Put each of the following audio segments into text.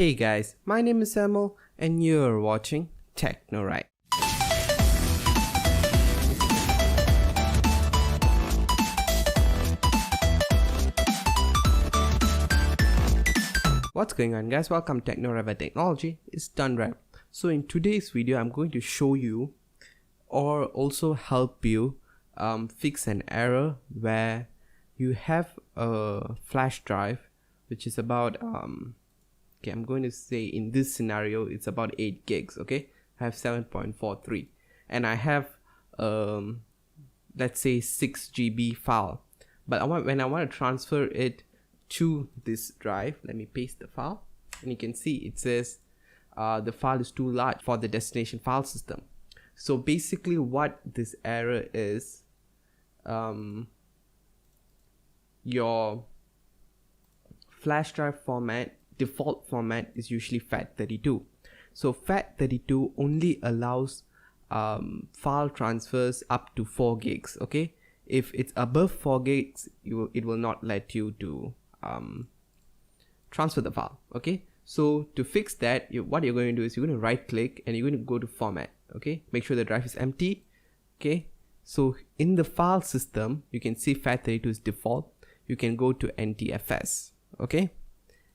Hey guys, my name is Samuel and you're watching TechnoRight. What's going on guys, welcome to TechnoRight, where technology is done right. So in today's video I'm going to show you or also help you fix an error where you have a flash drive which is about okay, I'm going to say in this scenario it's about 8 gigs. Okay, I have 7.43 and I have let's say 6 GB file, but when I want to transfer it to this drive, let me paste the file and you can see it says the file is too large for the destination file system. So basically what this error is, your flash drive format, default format is usually FAT32. So FAT32 only allows file transfers up to 4 gigs. Okay, if it's above 4 gigs it will not let you to transfer the file. Okay, so to fix that, what you're going to do is you're going to right click and you're going to go to format. Okay, make sure the drive is empty. Okay, so in the file system you can see FAT32 is default. You can go to NTFS. Okay,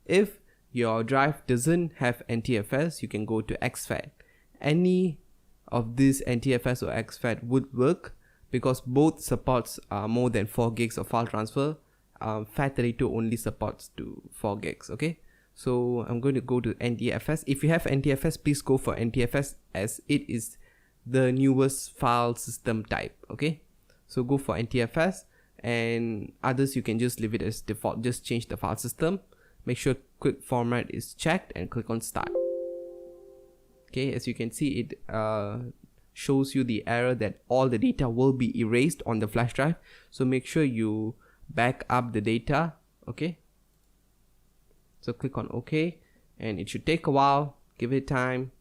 if your drive doesn't have NTFS, you can go to exFAT. Any of this NTFS or exFAT would work because both supports more than 4 gigs of file transfer. FAT32 only supports to 4 gigs. Okay, so I'm going to go to NTFS. If you have NTFS, please go for NTFS as it is the newest file system type. Okay, so go for NTFS, and others you can just leave it as default. Just change the file system, make sure quick format is checked and click on start. Okay, as you can see it shows you the error that all the data will be erased on the flash drive, so make sure you back up the data. Okay, so click on OK and it should take a while, give it time,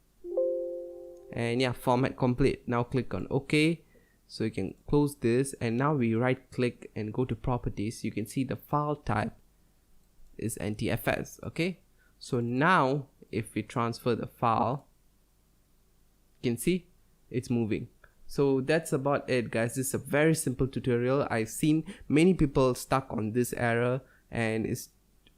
and yeah, format complete. Now click on OK, so you can close this, and now we right click and go to properties. You can see the file type is NTFS. Okay, so now if we transfer the file, you can see it's moving. So that's about it guys. This is a very simple tutorial. I've seen many people stuck on this error and it's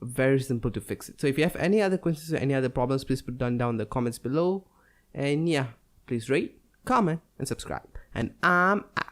very simple to fix it. So if you have any other questions or any other problems, please put them down in the comments below, and yeah, please rate, comment and subscribe, and I'm out.